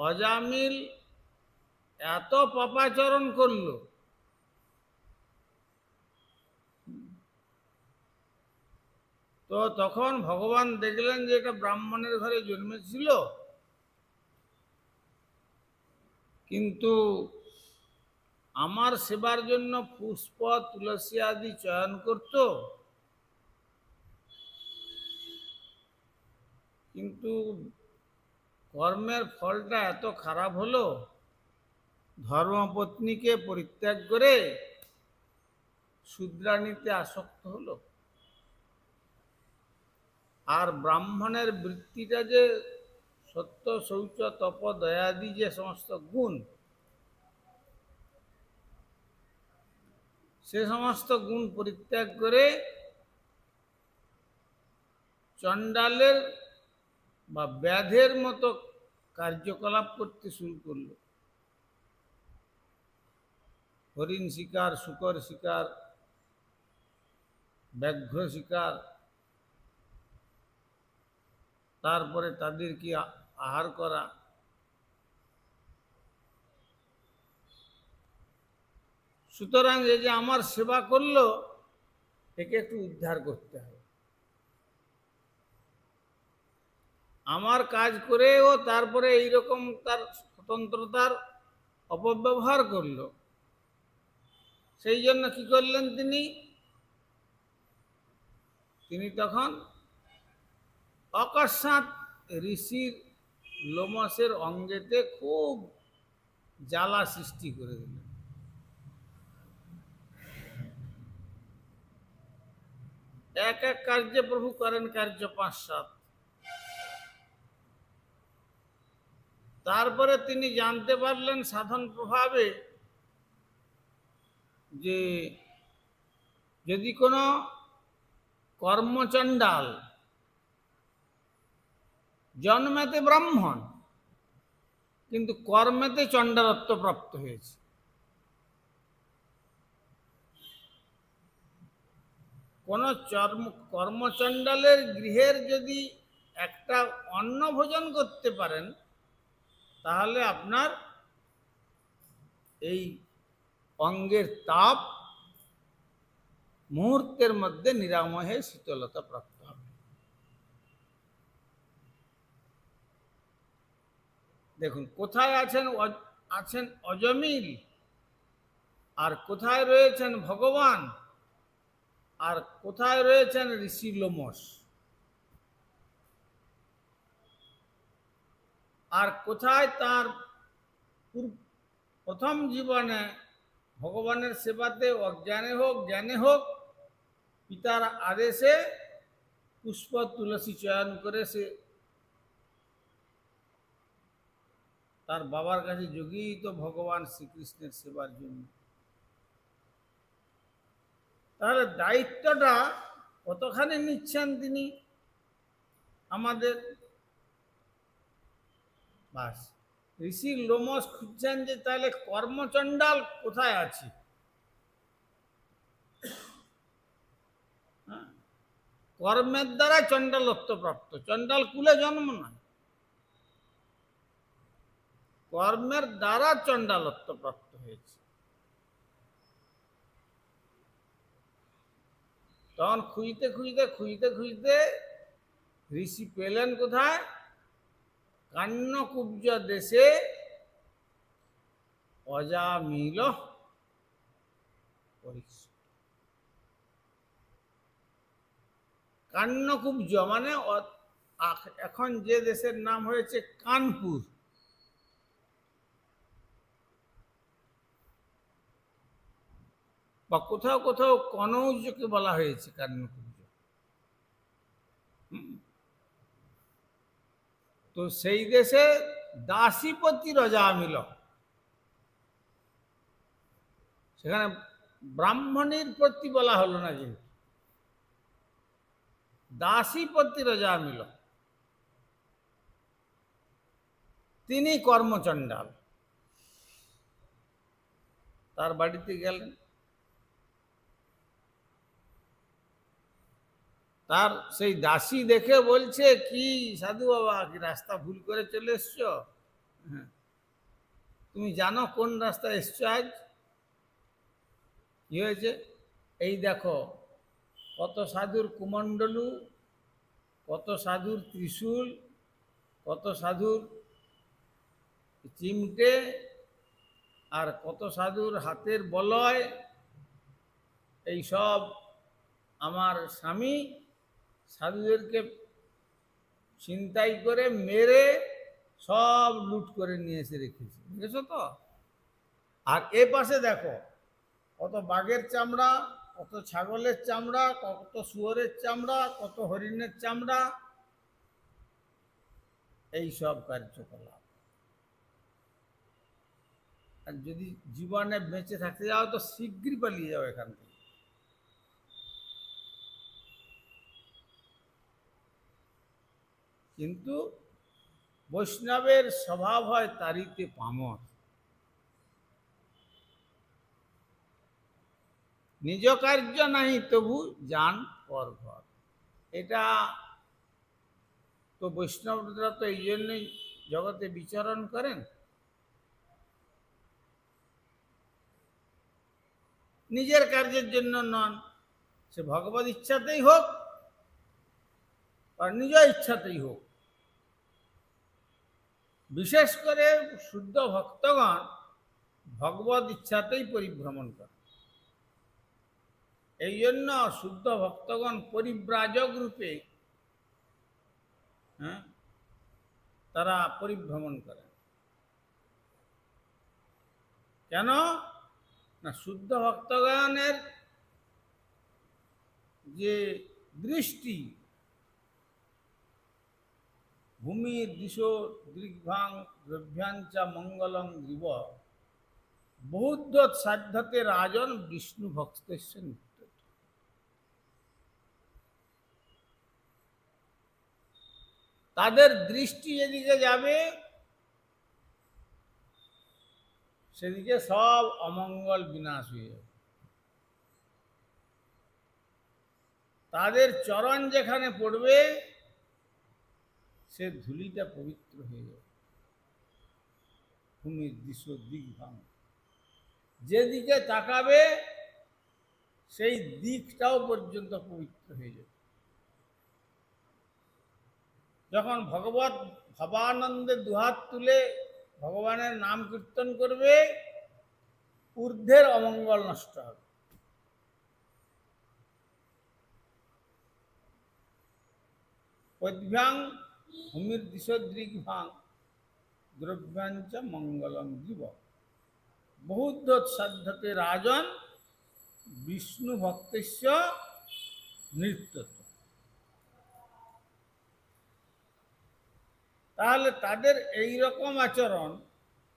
অজামিল এত পাপাচরণ করল, তো তখন ভগবান দেখলেন যে এটা ব্রাহ্মণের ঘরে জন্মেছিল, কিন্তু আমার সেবার জন্য পুষ্প তুলসী আদি চয়ন করত, কিন্তু কর্মের ফলটা এত খারাপ হলো, ধর্মপত্নীকে পরিত্যাগ করে শূদ্রাণীতে আসক্ত হলো। আর ব্রাহ্মণের বৃত্তিটা যে সত্য, শৌচ, তপ, দয়াদি যে সমস্ত গুণ, সে সমস্ত গুণ পরিত্যাগ করে চণ্ডালের বা ব্যাধের মতো কার্যকলাপ করতে শুরু করলো। হরিণ শিকার, শূকর শিকার, ব্যাঘ্র শিকার, তারপরে তাদেরকে আহার করা। সুতরাং এই যে আমার সেবা করলো, একে একটু উদ্ধার করতে হবে। আমার কাজ করেও তারপরে এইরকম তার স্বতন্ত্রতার অপব্যবহার করলো। সেই জন্য কি করলেন তিনি তখন অকস্মাৎ ঋষির লোমসের অঙ্গেতে খুব জ্বালা সৃষ্টি করে দিলেন। এক এক কার্যে প্রভু করেন কার্য ৫-৭। তারপরে তিনি জানতে পারলেন সাধন প্রভাবে যে যদি কোনো কর্মচণ্ডাল জন্মেতে ব্রাহ্মণ কিন্তু কর্মেতে চণ্ডালত্ব প্রাপ্ত হয়েছে, কোন কর্মচণ্ডালের গৃহের যদি একটা অন্ন ভোজন করতে পারেন, তাহলে আপনার এই অঙ্গের তাপ মুহূর্তের মধ্যে নিরাময় হয়ে শীতলতা প্রাপ্ত হবে। দেখুন কোথায় আছেন অজমিল, আর কোথায় রয়েছেন ভগবান, আর কোথায় রয়েছেন ঋষি লোমস, আর কোথায় তার প্রথম জীবনে ভগবানের সেবাতে অজ্ঞানে হোক জ্ঞানে হোক পিতার আদেশে পুষ্প তুলসী চয়ন করে সে তার বাবার কাছে যোগিত ভগবান শ্রীকৃষ্ণের সেবার জন্য। তাহলে দায়িত্বটা কতখানি নিচ্ছেন তিনি আমাদের। বাস ঋষি লোমস খুঁজছেন যে তাহলে কর্মচণ্ডাল কোথায় আছে। কর্মের দ্বারা চণ্ডালত্ব প্রাপ্ত, চণ্ডাল কুলে জন্ম নয়, কর্মের দ্বারা চণ্ডালত্ব প্রাপ্ত হয়েছে। তখন খুঁজতে খুঁজতে খুঁজতে খুঁজতে ঋষি পেলেন কোথায়? কান্যকুব্জ দেশে অজামিল পরীক্ষা। কান্যকুব্জ মানে এখন যে দেশের নাম হয়েছে কানপুর, বা কোথাও কোথাও কনৌজকে বলা হয়েছে কান্যকুব্জ। তো সেই দেশে দাসীপতি অজামিল, সেখানে ব্রাহ্মণীর প্রতি বলা হলো না, কিন্তু দাসীপতি অজামিল তিনি কর্মচণ্ডাল। তার বাড়িতে গেলেন, তার সেই দাসী দেখে বলছে, কি সাধু বাবা, কি রাস্তা ভুল করে চলে এসছো? হ্যাঁ, তুমি জানো কোন রাস্তায় এসছো আজ? কি হয়েছে? এই দেখো, কত সাধুর কুমণ্ডলু, কত সাধুর ত্রিশূল, কত সাধুর চিমটে, আর কত সাধুর হাতের বলয়। এই সব আমার স্বামী সাধুদেরকে ছিনতাই করে মেরে সব লুট করে নিয়ে এসে রেখেছে, বুঝেছো তো? আর এ পাশে দেখো, কত বাঘের চামড়া, কত ছাগলের চামড়া, কত শুয়োরের চামড়া, কত হরিণের চামড়া, এই সব কার্যকলাপ। আর যদি জীবনে বেঁচে থাকতে যাও তো শীঘ্রই পালিয়ে যাও এখান থেকে। কিন্তু বৈষ্ণবের স্বভাব হয় তারিতে পামর। নিজ কার্য নাহি তবু যান পর ঘর। এটা তো বৈষ্ণবরা তো এই জন্যই জগতে বিচরণ করেন, নিজের কার্যের জন্য নন। সে ভগবত ইচ্ছাতেই হোক আর নিজ ইচ্ছাতেই হোক। বিশেষ করে শুদ্ধ ভক্তগণ ভগবত ইচ্ছাতেই পরিভ্রমণ করে। এই জন্য শুদ্ধ ভক্তগণ পরিব্রাজক রূপে তারা পরিভ্রমণ করে। কেন না, শুদ্ধ ভক্তগণের যে দৃষ্টি ভূমির দিশো দৃগ্ভাং দ্রভ্যাঞ্চা মঙ্গলং গ্রীব বহুদ্ধ সাধ্যতে রাজন বিষ্ণু ভক্তেশ্ব নিত্য। তাদের দৃষ্টি যেদিকে যাবে সেদিকে সব অমঙ্গল বিনাশ হয়ে যাবে। তাদের চরণ যেখানে পড়বে সে ধুলিটা পবিত্র হয়ে যাবে। ভূমির দিশ দিগ্ভাং, যেদিকে তাকাবে সেই দিকটাও পর্যন্ত পবিত্র হয়ে যাবে। যখন ভগবত ভবানন্দে দুহাত তুলে ভগবানের নাম কীর্তন করবে, ঊর্ধ্বের অমঙ্গল নষ্ট হবে। পদ্ভ্যাং ভূমির দিশদ্রিগ্ভাং দ্রব্যাঞ্চ মঙ্গলং জীব বহুদ্ধ সাধ্যতে রাজন বিষ্ণু ভক্তেশ্ব নৃত্যত। তাহলে তাদের এই রকম আচরণ।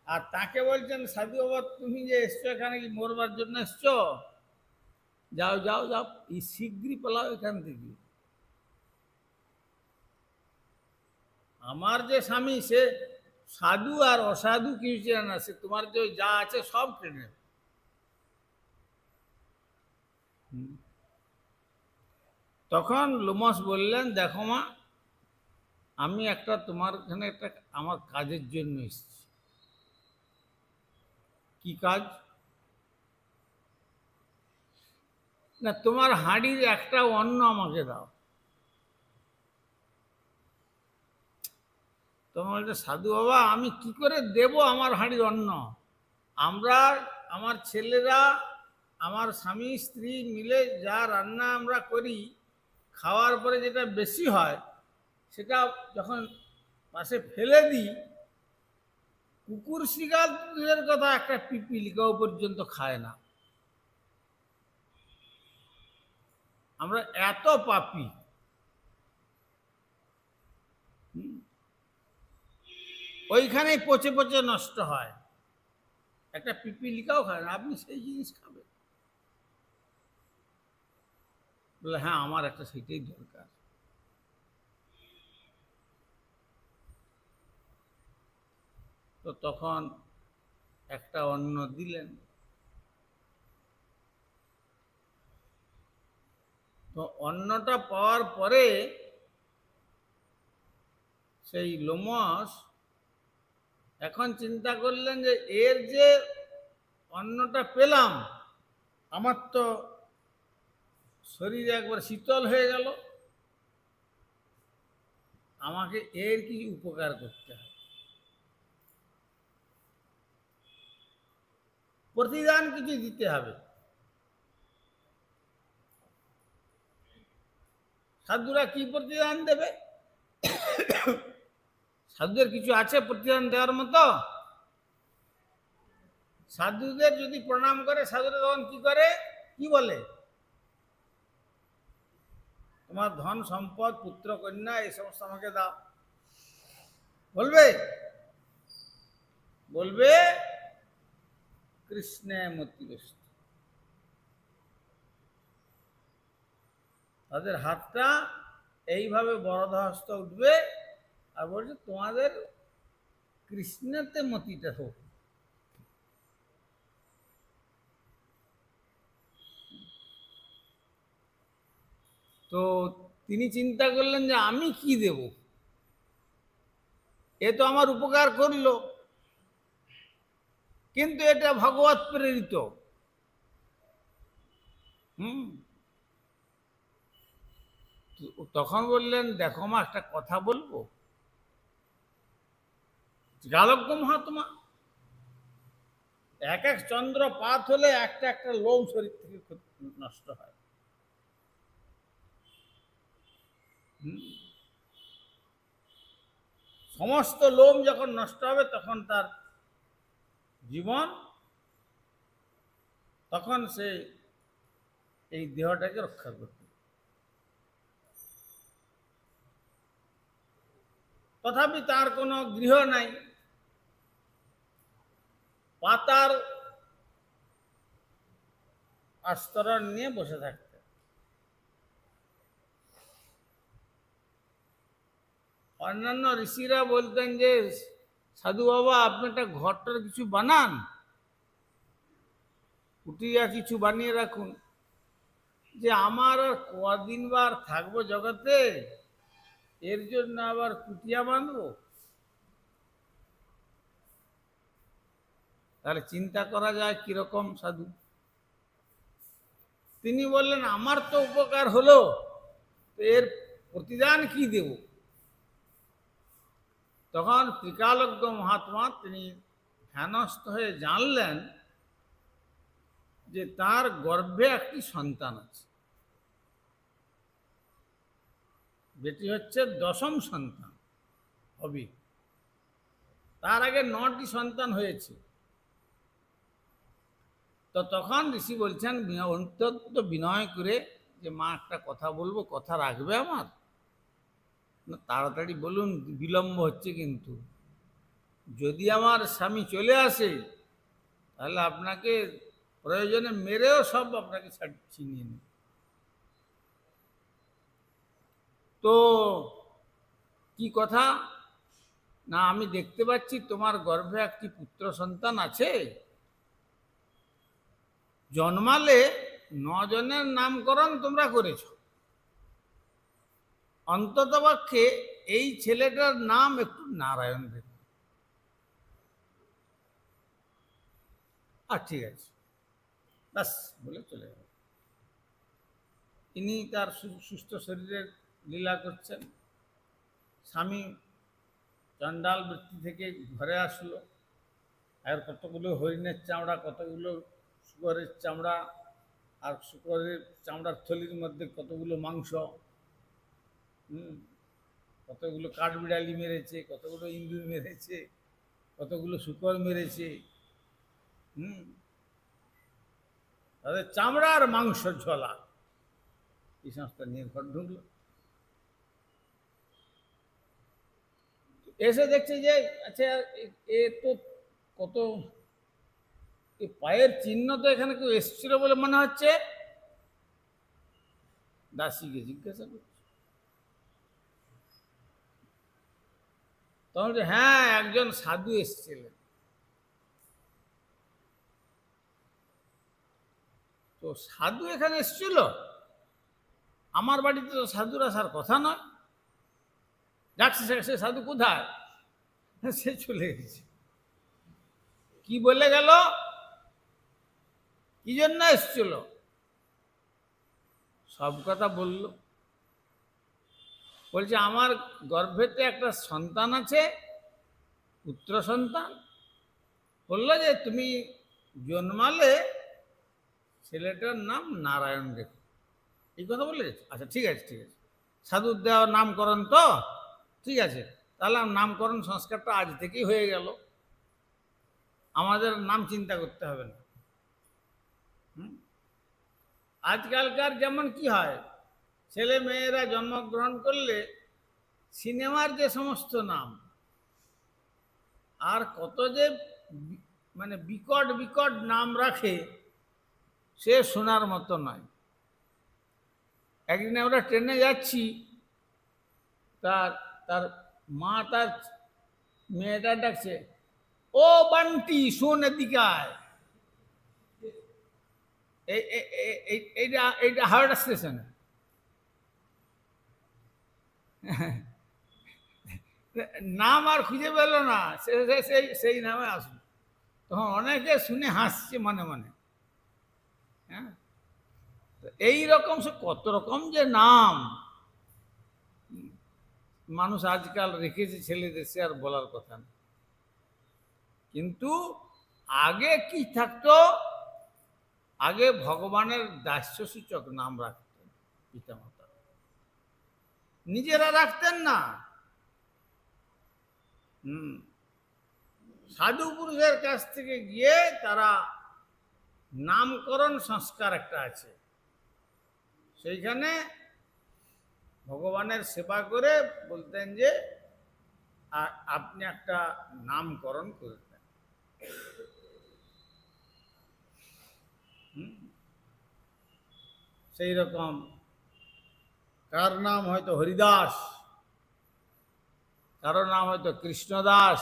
আর তাকে বলছেন সাধু বাবা তুমি যে এসছো এখানে কি মরবার জন্য এসছো? যাও যাও যাও, এই শীঘ্রই পালাও এখান থেকে। আমার যে স্বামী সে সাধু আর অসাধু কিছু না, সে তোমার যে যা আছে সব কেড়ে নেবে। তখন লোমস বললেন, দেখো মা, আমি একটা তোমার এখানে একটা আমার কাজের জন্য এসেছি। কি কাজ? না, তোমার হাঁড়ির একটা অন্ন আমাকে দাও। তোমার বলছে, সাধু বাবা আমি কি করে দেব আমার হাঁড়ির অন্ন? আমরা আমার ছেলেরা আমার স্বামী স্ত্রী মিলে যা রান্না আমরা করি, খাওয়ার পরে যেটা বেশি হয় সেটা যখন পাশে ফেলে দিই, কুকুর শিকার দূরের কথা, একটা পিপিলিকাও পর্যন্ত খায় না। আমরা এত পাপী। ওইখানেই পচে পচে নষ্ট হয়, একটা পিপিলিকাও খায় না, আপনি সেই জিনিস খাবেন? বলে হ্যাঁ, আমার একটা সেটাই দরকার। তো তখন একটা অন্ন দিলেন। তো অন্নটা পাওয়ার পরে সেই লোমস এখন চিন্তা করলেন যে এর যে অন্নটা পেলাম, আমার তো শরীর একবার শীতল হয়ে গেল, আমাকে এর কি উপকার করতে হবে, প্রতিদান কিছু দিতে হবে। সাধুরা কি প্রতিদান দেবে? সাধুদের কিছু আছে প্রতিদান দেওয়ার মতো? সাধুদের যদি প্রণাম করে, সাধুরা তখন কি করে, কি বলে? তোমার ধন সম্পদ, পুত্র কন্যা এই সমস্ত আমাকে দাও। বলবে? বলবে কৃষ্ণে মতিরস্ত। তাদের হাতটা এইভাবে বরদহস্ত উঠবে আর বলছে তোমাদের কৃষ্ণেতে মতিটা হোক। তো তিনি চিন্তা করলেন যে আমি কি দেব, এ তো আমার উপকার করলো, কিন্তু এটা ভগবত প্রেরিত। তখন বললেন দেখো মা, একটা কথা বলবো। গালজ্ঞ মহাত্মা, এক এক চন্দ্রপাত হলে একটা একটা লোম শরীর থেকে নষ্ট হয়। সমস্ত লোম যখন নষ্ট হবে তখন তার জীবন, তখন সে এই দেহটাকে রক্ষা করবে। তথাপি তার কোনো গৃহ নাই, পাতার আস্তরণ নিয়ে বসে থাকতে। অন্যান্য ঋষিরা বলতেন যে সাধু বাবা আপনি একটা ঘরটার কিছু বানান, কুটিয়া কিছু বানিয়ে রাখুন, যে আমার আর কদিন বার থাকবো জগতে, এর জন্য আবার কুটিয়া বাঁধবো। তাহলে চিন্তা করা যায় কিরকম সাধু। তিনি বললেন আমার তো উপকার হলো, এর প্রতিদান কি দেব? তখন ত্রিকালজ্ঞ মহাত্মা তিনি ধ্যানস্থ হয়ে জানলেন যে তার গর্ভে একটি সন্তান আছে, যেটি হচ্ছে দশম সন্তান হবে। তার আগে 9টি সন্তান হয়েছে। তো তখন ঋষি বলছেন অত্যন্ত বিনয় করে যে মা একটা কথা বলবো, কথা রাখবে আমার? তাড়াতাড়ি বলুন, বিলম্ব হচ্ছে কিন্তু। যদি আমার স্বামী চলে আসে তাহলে আপনাকে প্রয়োজনে মেরেও সব আপনাকে ছিনিয়ে নেবে। তো কি কথা না, আমি দেখতে পাচ্ছি তোমার গর্ভে একটি পুত্র সন্তান আছে, জন্মালে 9 জনের নামকরণ তোমরা করেছ, অন্ততপক্ষে এই ছেলেটার নাম একটু নারায়ণ দেব। আর ঠিক আছে, ব্যাস বলে চলে গেল। তিনি তার সুস্থ শরীরের লীলা করছেন। স্বামী চণ্ডাল বৃত্তি থেকে ঘরে আসলো, আর কতগুলো হরিণের চামড়া, কতগুলো শুকরের চামড়া, আর শুকরের চামড়ার থলির মধ্যে কতগুলো মাংস, কতগুলো কাঠবিড়ালি মেরেছে, কতগুলো ইঁদুর মেরেছে, কতগুলো শুকর মেরেছে, তাদের চামড়া আর মাংস ঝোলা, এই সমস্ত নিয়ে ঘর ঢুকলো। এসে দেখছে যে আচ্ছা এ তো কত পায়ের চিহ্ন, তো এখানে কেউ এসেছিল বলে মনে হচ্ছে। দাসীকে জিজ্ঞাসা করছে, তখন হ্যাঁ একজন সাধু এসেছিলেন। তো সাধু এখানে এসেছিল? আমার বাড়িতে তো সাধুর আসার কথা নয়। যাচ্ছে সে সাধু কোথায়? সে চলে গেছে। কি বলে গেল, কি জন্য এসছিল, সব কথা বলল। বলছে আমার গর্ভেতে একটা সন্তান আছে, পুত্র সন্তান। বললো যে তুমি জন্মালে ছেলেটার নাম নারায়ণ রেখো, এই কথা বলে গেছে। আচ্ছা ঠিক আছে ঠিক আছে, সাধুর দেওয়ার নামকরণ তো, ঠিক আছে, তাহলে নামকরণ সংস্কারটা আজ থেকেই হয়ে গেল, আমাদের নাম চিন্তা করতে হবে না। আজকালকার যেমন কি হয়, ছেলে মেয়েরা জন্মগ্রহণ করলে সিনেমার যে সমস্ত নাম, আর কত যে মানে বিকট বিকট নাম রাখে, সে শোনার মতো নয়। একদিন আমরা ট্রেনে যাচ্ছি, তার তার মা তার মেয়েটা ডাকছে, ও বান্টি শোন এদিকে আয়। এইটা হাওড়া স্টেশনে। নাম আর খুঁজে পেল না, সেই নামে আসলো। তখন অনেকে শুনে হাসছে মনে মনে। হ্যাঁ, এই রকম সে কত রকম যে নাম মানুষ আজকাল রেখেছে ছেলেদের, সে আর বলার কথা না। কিন্তু আগে কি থাকতো, আগে ভগবানের দাস্যসূচক নাম রাখতেন পিতামাতা, নিজেরা রাখতেন না। সাধু পুরুষের কাছ থেকে গিয়ে তারা নামকরণ সংস্কার একটা আছে, সেইখানে ভগবানের সেবা করে বলতেন যে আপনি একটা নামকরণ করে দেন। সেই রকম কার নাম হয়তো হরিদাস, কারো নাম হয়তো কৃষ্ণদাস,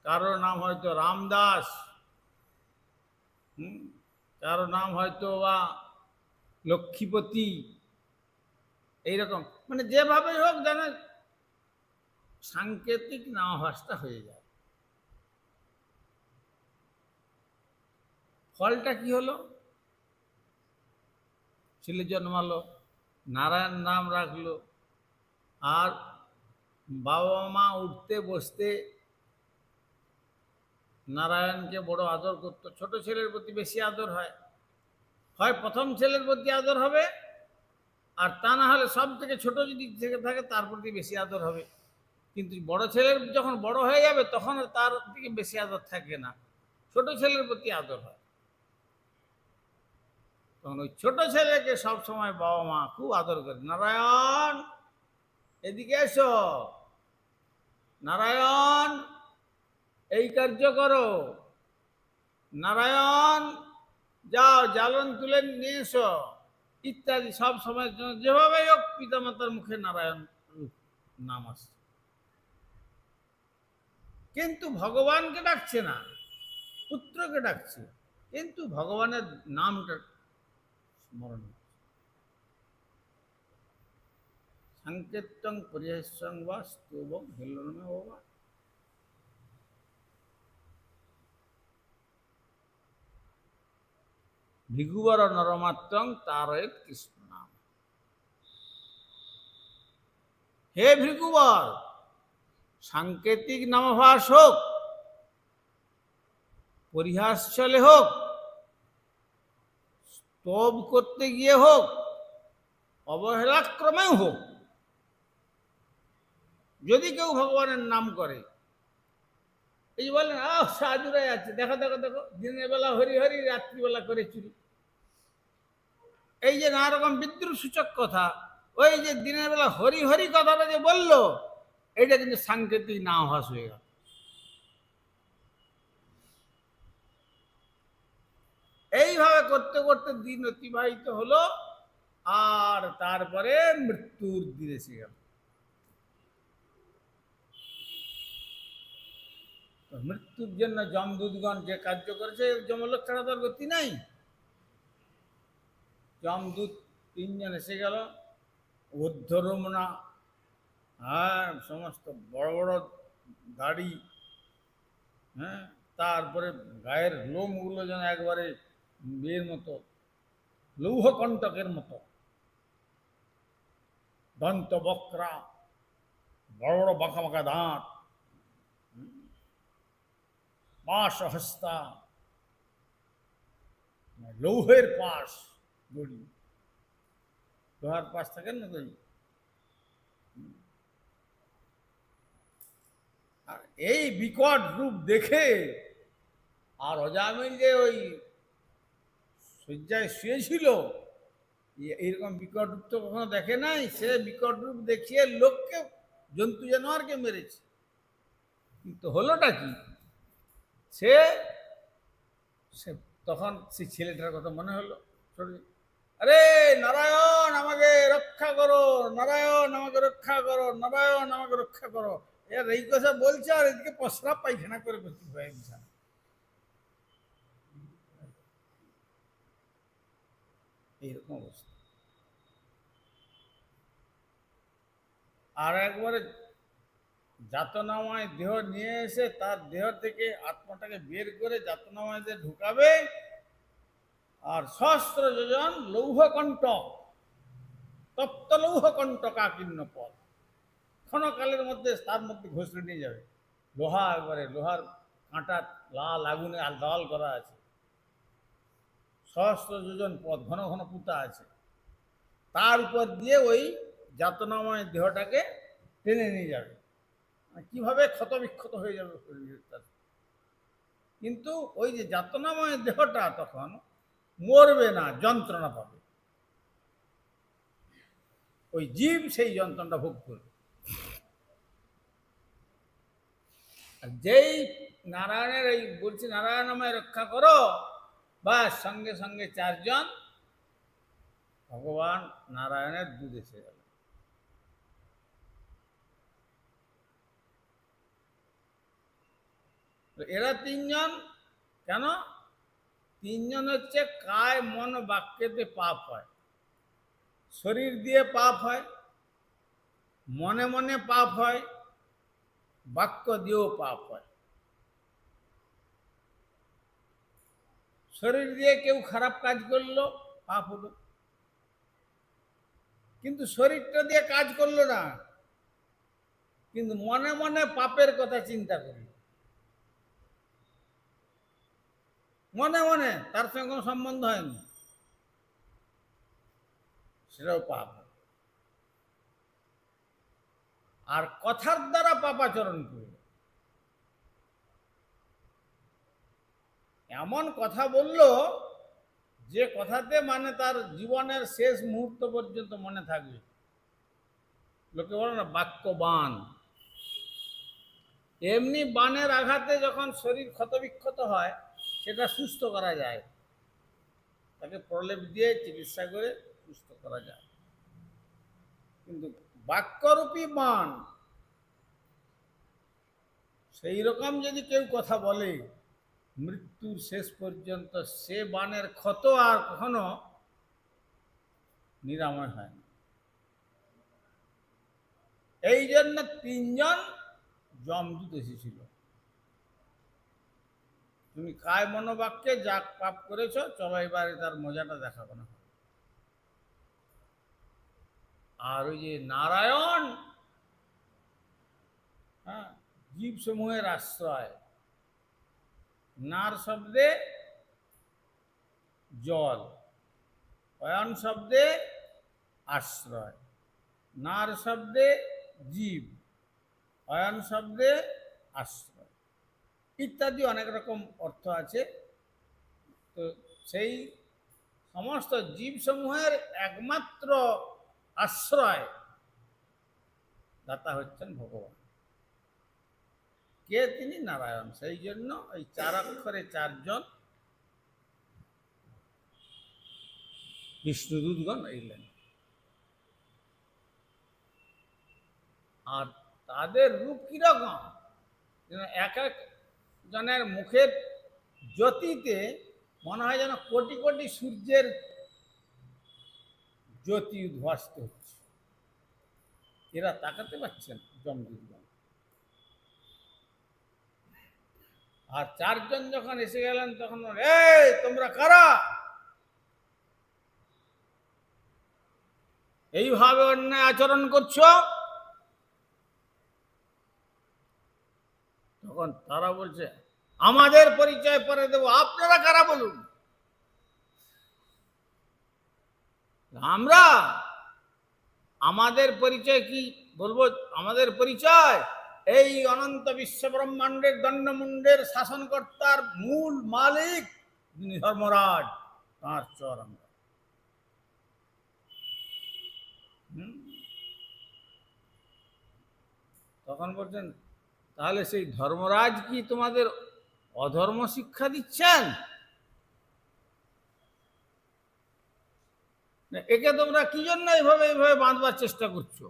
কারো নাম হয়তো রামদাস, কারো নাম হয়তো বা লক্ষ্মীপতি, এইরকম মানে যেভাবে হোক যেন সাংকেতিক নামাভাসটা হয়ে যায়। ফলটা কি হলো, ছেলে জন্মালো, নারায়ণ নাম রাখলো, আর বাবা মা উঠতে বসতে নারায়ণকে বড় আদর করতো। ছোট ছেলের প্রতি বেশি আদর হয়, হয় প্রথম ছেলের প্রতি আদর হবে, আর তা না হলে সব থেকে ছোট যদি থেকে থাকে তার প্রতি বেশি আদর হবে। কিন্তু বড় ছেলের যখন বড় হয়ে যাবে তখন তার দিকে বেশি আদর থাকে না, ছোট ছেলের প্রতি আদর হয়। তখন ওই ছোট ছেলেকে সব সময় বাবা মা খুব আদর করে, নারায়ণ এদিকে এসো, নারায়ণ এই কার্য করো, নারায়ণ যাও জ্বালন তুলে নিয়ে এসো, ইত্যাদি সব সময়ের জন্য যেভাবে হোক পিতামাতার মুখে নারায়ণ নাম আসছে। কিন্তু ভগবানকে ডাকছে না, পুত্রকে ডাকছে, কিন্তু ভগবানের নামটা স্মরণ হচ্ছে। সাংকেত্যং পরিহাস্যং বা স্তবং হেলনমে বাবা। ভিগুবর নরমাত্রং তারয়েত কৃষ্ণ নাম। হে ভৃগুবর, সাংকেতিক নামাভাস হোক, পরিহাস চলে হোক, স্তব করতে গিয়ে হোক, অবহেলাক্রমেও হোক, যদি কেউ ভগবানের নাম করে, এই বলেন সাধুরাই আছে, দেখো দেখো দেখো দিনের বেলা হরি হরি, রাত্রিবেলা করে চুরি, এই যে নানা রকম বিদ্রুপ সূচক কথা, ওই যে দিনের বেলা হরি হরি কথাটা যে বললো, এইটা কিন্তু সাংকেতিক নামাভাস হয়ে গেল। এইভাবে করতে করতে দিন অতিবাহিত হলো, আর তারপরে মৃত্যুর দিন এসে গেল। মৃত্যুর জন্য যমদূতগণ যে কার্য করেছে, যমলোক ছাড়া তার গতি নাই। যমদূত 3 জন এসে গেল, ঊর্ধ্বরমনা, হ্যাঁ সমস্ত বড় বড় দাড়ি, হ্যাঁ, তারপরে গায়ের লোমগুলো যেন একবারে বিয়ের মতো, লৌহকণ্টকের মতো, দন্ত বক্রা, বড় বড় বাঁকা বাঁকা দাঁত, পাশ হস্তা, লৌহের পাশ, দড়ি, লোহার পাশ থাকে না দড়ি। আর এই বিকট রূপ দেখে আর অজামিল যে ওই শয্যায় শুয়েছিল, এইরকম বিকট রূপ তো কখনো দেখে নাই। সে বিকট রূপ দেখিয়ে লোককে, জন্তু জানোয়ারকে মেরেছে। কিন্তু হলোটা কি, সে সে তখন সেই ছেলেটার কথা মনে হলো, আরে নারায়ণ আমাকে রক্ষা করো, নারায়ণ আমাকে রক্ষা করো, নারায়ণ আমাকে রক্ষা করো। এর এই কথা বলছে আর এদিকে প্রস্রাব পায়খানা করে বসে হয়ে বিছানা। এইরকম অবস্থা। আর একবারে যাতনাময় দেহ নিয়ে এসে তার দেহ থেকে আত্মাটাকে বের করে যাতনাময় দিয়ে ঢুকাবে, আর সহস্র যোজন লৌহকণ্টক, তপ্ত লৌহকণ্টকাকীর্ণ পথ ক্ষণকালের মধ্যে তার মধ্যে ঘষলে নিয়ে যাবে। লোহা, একবারে লোহার কাঁটা লাল আগুনে লাল করা আছে, সহস্র যোজন পথ ঘন ঘন পুঁতা আছে, তার উপর দিয়ে ওই যাতনাময় দেহটাকে টেনে নিয়ে যাবে। কিভাবে ক্ষত বিক্ষত হয়ে যাবে শরীরটা। কিন্তু ওই যে যাতনাময় দেহটা তখন মরবে না, যন্ত্রণা পাবে। ওই জীব সেই যন্ত্রণাটা ভোগ করবে। আর যেই নারায়ণের এই বলছি নারায়ণ আমায় রক্ষা করো, বা সঙ্গে সঙ্গে চারজন ভগবান নারায়ণের দুধ এসে গেল। এরা তিনজন কেন? তিনজন হচ্ছে কায় মন বাক্যেতে পাপ হয়। শরীর দিয়ে পাপ হয়, মনে মনে পাপ হয়, বাক্য দিয়েও পাপ হয়। শরীর দিয়ে কেউ খারাপ কাজ করলো, পাপ হলো, কিন্তু শরীরটা দিয়ে কাজ করলো না, কিন্তু মনে মনে পাপের কথা চিন্তা করলো, মনে মনে, তার সঙ্গে কোনো সম্বন্ধ হয়নি, সেটাও পাপ। আর কথার দ্বারা পাপাচরণ করল, এমন কথা বলল যে কথাতে মানে তার জীবনের শেষ মুহূর্ত পর্যন্ত মনে থাকবে। লোকে বলে না বাক্যবান। এমনি বানের আঘাতে যখন শরীর ক্ষতবিক্ষত হয়, সেটা সুস্থ করা যায়, তাকে প্রলেপ দিয়ে চিকিৎসা করে সুস্থ করা যায়। কিন্তু বাক্যরূপী বান, সেই রকম যদি কেউ কথা বলে, মৃত্যুর শেষ পর্যন্ত সে বানের ক্ষত আর কখনো নিরাময় হয় না। এই জন্য তিনজন যমদূত এসেছিল, তুমি কায় মনোবাক্যে যা পাপ করেছ, চলো এবারে তার মজাটা দেখাবো না। আর ওই যে নারায়ণ, হ্যাঁ, জীব সমূহের আশ্রয়। নার শব্দে জল, অয়ন শব্দে আশ্রয়, নার শব্দে জীব, অয়ন শব্দে আশ্রয়, ইত্যাদি অনেক রকম অর্থ আছে। তো সেই সমস্ত জীবসমূহের একমাত্র আশ্রয় দাতা হচ্ছেন ভগবান। কে? তিনি নারায়ণ। সেই জন্য এই চার অক্ষরে চারজন বিষ্ণুদূতগণ এলেন। আর তাদের রূপ কিরকম, এক এক জনের মুখের জ্যোতিতে মনে হয় যেন কোটি কোটি সূর্যের জ্যোতি উদ্ভাসিত হচ্ছে। এরা তাকাতে পারছেন যমদূতগণ। আর চারজন যখন এসে গেলেন তখন এই তোমরা কারা, এইভাবে অন্যায় আচরণ করছো? তখন তারা বলছে আমাদের পরিচয় পরে দেব, আপনারা কারা বলুন। আমরা আমাদের পরিচয় কি বলবো? আমাদের পরিচয় এই অনন্ত বিশ্ব ব্রহ্মাণ্ডের দণ্ডমুণ্ডের শাসনকর্তার মূল মালিক যিনি ধর্মরাজ, তাঁর চর আমরা। তখন বলছেন তাহলে সেই ধর্মরাজ কি তোমাদের অধর্ম শিক্ষা দিচ্ছেন? একে তোমরা কি জন্য এইভাবে বাঁধবার চেষ্টা করছো?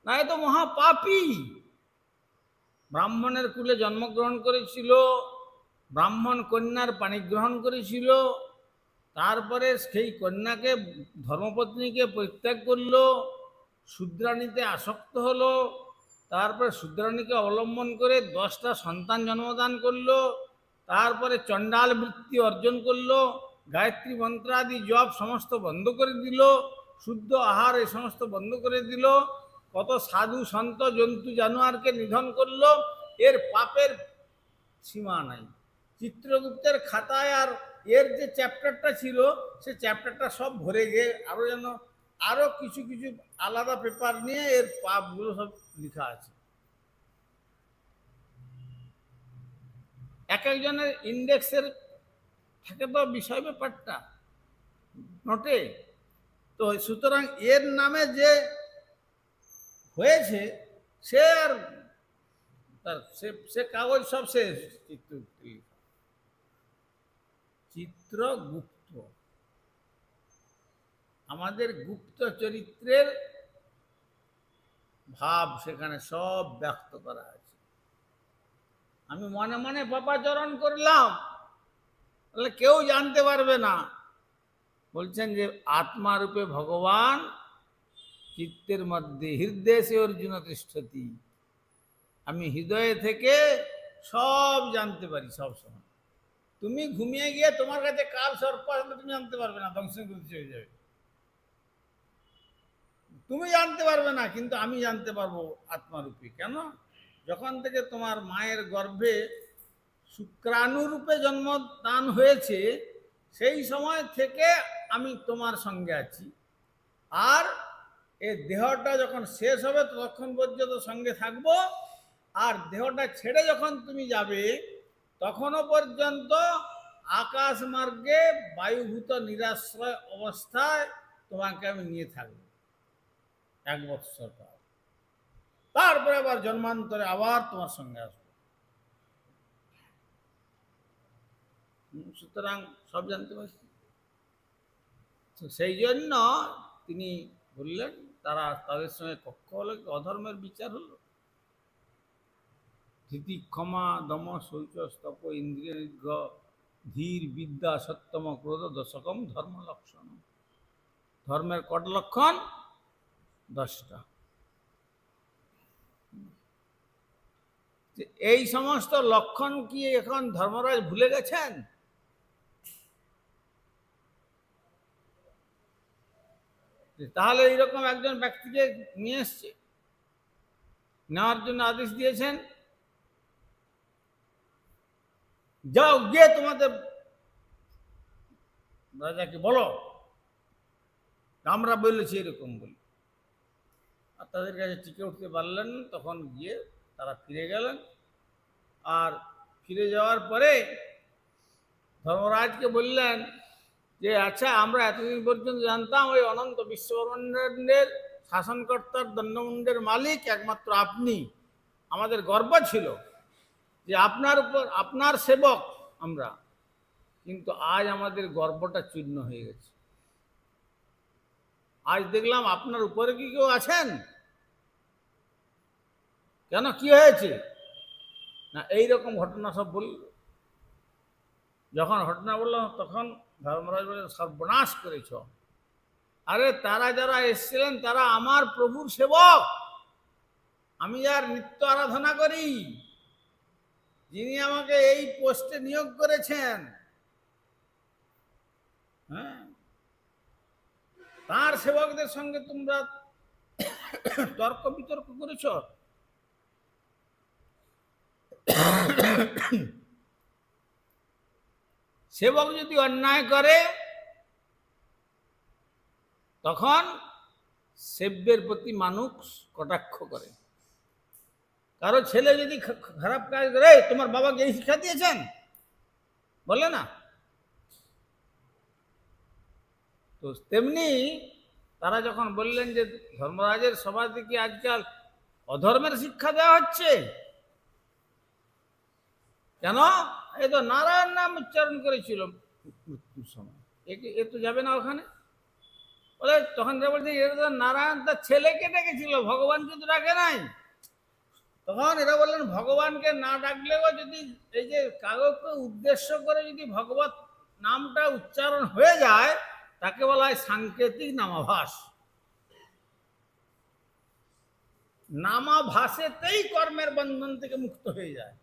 না, এ তো মহাপাপী। ব্রাহ্মণের কুলে জন্মগ্রহণ করেছিল, ব্রাহ্মণ কন্যার পাণিগ্রহণ করেছিল, তারপরে সেই কন্যাকে ধর্মপত্নীকে পরিত্যাগ করলো, শূদ্রাণীতে আসক্ত হলো, তারপরে শূদ্রাণীকে অবলম্বন করে 10টা সন্তান জন্মদান করলো, তারপরে চণ্ডাল বৃত্তি অর্জন করলো, গায়ত্রী মন্ত্রাদি জপ সমস্ত বন্ধ করে দিল, শুদ্ধ আহার এই সমস্ত বন্ধ করে দিল, কত সাধু সন্ত জন্তু জানোয়ারকে নিধন করলো। এর পাপের সীমা নাই। চিত্রগুপ্তের খাতায় আর এর যে চ্যাপ্টারটা ছিল সে চ্যাপ্টারটা সব ভরে গিয়ে আরো কিছু কিছু আলাদা পেপার নিয়ে এর পাপগুলো সব লেখা আছে। এক একজনের ইন্ডেক্সের থাকে তো বিষয় ব্যাপারটা নোটে। তো সুতরাং এর নামে যে হয়েছে সে আর সে কাগজ সব শেষ। চিত্রগুপ্ত আমাদের গুপ্ত চরিত্রের ভাব সেখানে সব ব্যক্ত করা আছে। আমি মনে মনে পাপাচরণ করলাম, তাহলে কেউ জানতে পারবে না। বলছেন যে আত্মারূপে ভগবান চিত্তের মধ্যে হৃদয়ে অর্জুন তিষ্ঠতি। আমি হৃদয়ে থেকে সব জানতে পারি সব সময়। তুমি ঘুমিয়ে গিয়ে তোমার কাছে কাল সর্প আসলে তুমি জানতে পারবে না, ধ্বংস করতে হয়ে যাবে। তুমি জানতে পারবে না, কিন্তু আমি জানতে পারবো আত্মারূপে। কেন? যখন থেকে তোমার মায়ের গর্ভে শুক্রাণুরূপে জন্মদান হয়েছে সেই সময় থেকে আমি তোমার সঙ্গে আছি। আর এই দেহটা যখন শেষ হবে ততক্ষণ পর্যন্ত সঙ্গে থাকবো। আর দেহটা ছেড়ে যখন তুমি যাবে তখনও পর্যন্ত আকাশ মার্গে বায়ুভূত নিরাশ্রয় অবস্থায় তোমাকে আমি নিয়ে থাকবো 1 বৎসর পর। তারপরে আবার জন্মান্তরে আবার তোমার সঙ্গে আসবো। সুতরাং সব জানতে পারছি। সেই জন্য তিনি বললেন তাদের সঙ্গে কক্ষ হলো, অধর্মের বিচার হলো। ধৃতি ক্ষমা দম শৌচ স্তপ ইন্দ্রিয় নিগ্রহ ধীর বিদ্যা সত্যম ক্রোধ দশকম ধর্ম লক্ষণ। ধর্মের কত লক্ষণ? 10টা। এই সমস্ত লক্ষণ কি এখন ধর্মরাজ ভুলে গেছেন? তাহলে এইরকম একজন ব্যক্তিকে নিয়ে এসছে, নেওয়ার জন্য আদেশ দিয়েছেন, যাও গিয়ে তোমাদের রাজাকে বলো আমরা বলেছি এরকম বলি। আর তাদের কাছে টিকে উঠতে পারলেন। তখন গিয়ে তারা ফিরে গেলেন। আর ফিরে যাওয়ার পরে ধর্মরাজকে বললেন যে আচ্ছা, আমরা এতদিন পর্যন্ত জানতাম ওই অনন্ত বিশ্বব্রহ্মাণ্ডের শাসনকর্তার দণ্ডমুণ্ডের মালিক একমাত্র আপনি। আমাদের গর্ব ছিল যে আপনার উপর আপনার সেবক আমরা, কিন্তু আজ আমাদের গর্বটা চূর্ণ হয়ে গেছে। আজ দেখলাম আপনার উপরে কি কেউ আছেন? কেন, কি হয়েছে? না, এইরকম ঘটনা সব বলল। যখন ঘটনা বললাম তখন ধর্মরাজ বলে সর্বনাশ করেছ। আরে তারা যারা এসেছিলেন তারা আমার প্রভুর সেবক, আমি যার নিত্য আরাধনা করি, যিনি আমাকে এই পোস্টে নিয়োগ করেছেন, হ্যাঁ, তার সেবকদের সঙ্গে তোমরা তর্ক বিতর্ক করেছ। সেবক যদি অন্যায় করে তখন সেব্যের প্রতি মানুষ কটাক্ষ করে। কারো ছেলে যদি খারাপ কাজ করে, তোমার বাবাকে এই শিক্ষা দিয়েছেন বলে না? তো তেমনি তারা যখন বললেন যে ধর্মরাজের সভা থেকে আজকাল অধর্মের শিক্ষা দেওয়া হচ্ছে কেন? এই তো নারায়ণ নাম উচ্চারণ করেছিল মৃত্যুর সময়, এ তো যাবে না ওখানে। বলে তখন বলছেন এটা তো নারায়ণ তার ছেলেকে ডেকেছিল, ভগবানকে তো ডাকে নাই। তখন এরা বললেন ভগবানকে না ডাকলেও যদি এই যে কাগজকে উদ্দেশ্য করে যদি ভগবত নামটা উচ্চারণ হয়ে যায় তাকে বলা হয় সাংকেতিক নামাভাস। নামাভাসেতেই কর্মের বন্ধন থেকে মুক্ত হয়ে যায়।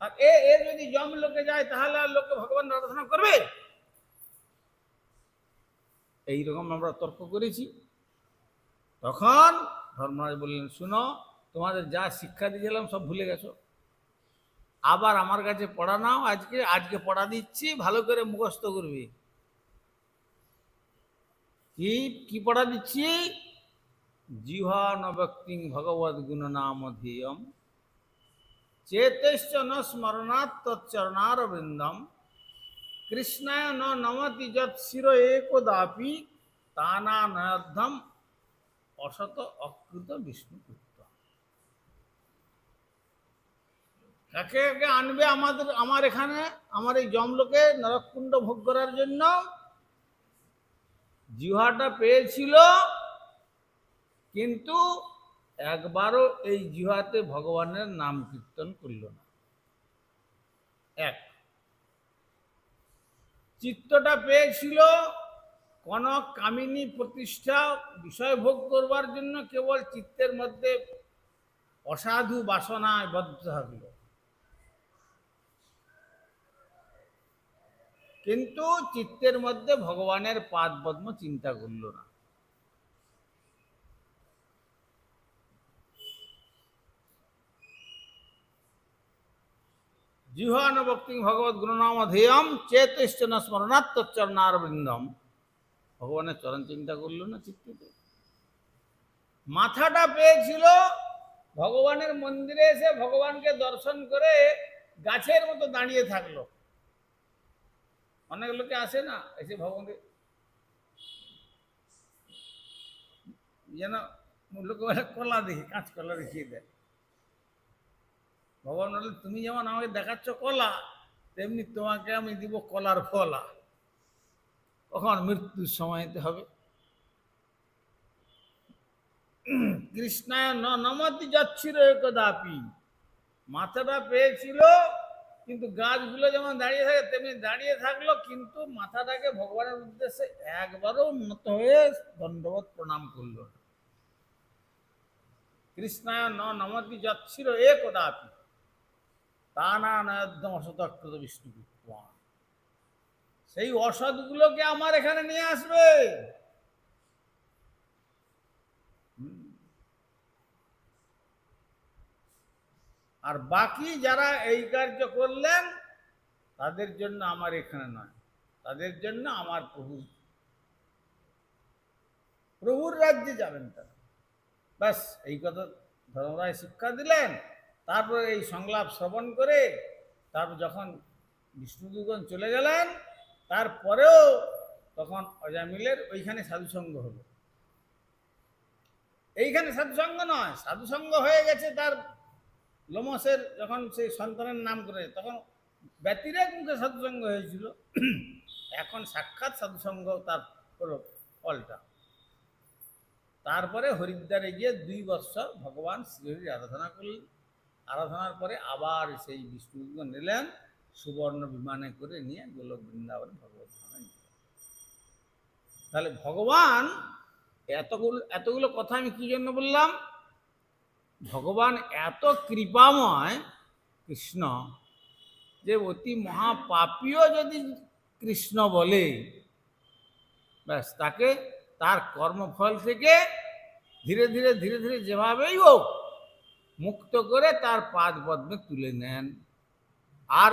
আর এ যদি জম লোকে যায় তাহলে আর লোকে ভগবান আরাধনা করবে? এইরকম আমরা তর্ক করেছি। তখন ধর্মরাজ বললেন, শুনো, তোমাদের যা শিক্ষা দিয়েছিলাম সব ভুলে গেছো, আবার আমার কাছে পড়া নাও। আজকে পড়া দিচ্ছি, ভালো করে মুখস্থ করবে। কি পড়া দিচ্ছি? জিহ্বা ন ব্যক্তিং ভগবদ গুণ নাম ধ্যেয়ম চেতেশ্চ ন স্মরণাৎ তচ্চরণার বৃন্দম কৃষ্ণায় ন নমতি যৎ শির একদাপি তানা নয়ধ্যম অসত অকৃত বিষ্ণুপুত্র। কাকে কাকে আনবে আমার এখানে, আমার এই জমলোকে নরককুণ্ড ভোগ করার জন্য? জিহ্বাটা পেয়েছিল, কিন্তু একবারও এই জিহ্বাতে ভগবানের নাম কীর্তন করল না। এক, চিত্তটা পেয়েছিল কনক কামিনী প্রতিষ্ঠা বিষয় ভোগ করবার জন্য, কেবল চিত্তের মধ্যে অসাধু বাসনায় বদ্ধ থাকল, কিন্তু চিত্তের মধ্যে ভগবানের পাদ পদ্ম চিন্তা করল না। জিহ্বা ন ব্যক্তিং ভগবদ গুণনাম ধ্যেয়ম চেতেশ্চ ন স্মরণাৎ তচ্চরণার বৃন্দম। ভগবানের চরণ চিন্তা করল না চিত্ততে। মাথাটা পেয়েছিল, ভগবানের মন্দিরে এসে ভগবানকে দর্শন করে গাছের মতো দাঁড়িয়ে থাকলো। অনেক লোকে আসে না, এসে ভগবানকে যেন লোকে বলে কলা দেখি, কাঁচ কলা দেখিয়ে দেয়। ভগবান বলে তুমি যেমন আমাকে দেখাচ্ছ কলা, তেমনি তোমাকে আমি দিব কলার ফলা। কখন? মৃত্যুর সময়তে হবে। কৃষ্ণায় নমতি যাচ্ছিল একদাপি। মাথাটা পেয়েছিল, কিন্তু গাছগুলো যেমন দাঁড়িয়ে থাকে তেমনি দাঁড়িয়ে থাকলো, কিন্তু মাথাটাকে ভগবানের উদ্দেশ্যে একবারও নত হয়ে দণ্ডবত প্রণাম করল। কৃষ্ণায় নমতি যাচ্ছিল একদাপি তানা নয়ধ্যম অসতকৃত বিষ্ণুপুত্র। সেই অসৎগুলোকে আমার এখানে নিয়ে আসবে। আর বাকি যারা এই কার্য করলেন তাদের জন্য আমার এখানে নয়, তাদের জন্য আমার প্রভুর রাজ্যে যাবেন তারা। ব্যাস এই কথা ধর্মরায় শিক্ষা দিলেন। তারপরে এই সংলাপ শ্রবণ করে তারপর যখন বিষ্ণুদূতগণ চলে গেলেন, তারপরেও তখন অজামিলের ওইখানে সাধুসঙ্গ হলো। এইখানে সাধুসঙ্গ নয়, সাধুসঙ্গ হয়ে গেছে তার লোমসের যখন সেই সন্তানের নাম করে, তখন ব্যতিরেক মুখে সাধুসঙ্গ হয়েছিল। এখন সাক্ষাৎ সাধুসঙ্গ তার হলো ফলটা। তারপরে হরিদ্বারে গিয়ে 2 বৎসর ভগবান শ্রীহরির আরাধনা করলেন। আরাধনার পরে আবার সেই বিষ্ণুদূতগণ নিলেন, সুবর্ণ বিমানে করে নিয়ে গোলক বৃন্দাবনে ভগবত ধামে। তাহলে ভগবান এতগুলো কথা আমি কি জন্য বললাম? ভগবান এত কৃপাময় কৃষ্ণ যে অতি মহাপাপীও যদি কৃষ্ণ বলে, ব্যাস তাকে তার কর্মফল থেকে ধীরে ধীরে ধীরে ধীরে যেভাবেই হোক মুক্ত করে তার পাদ পদ্মে তুলে নেন। আর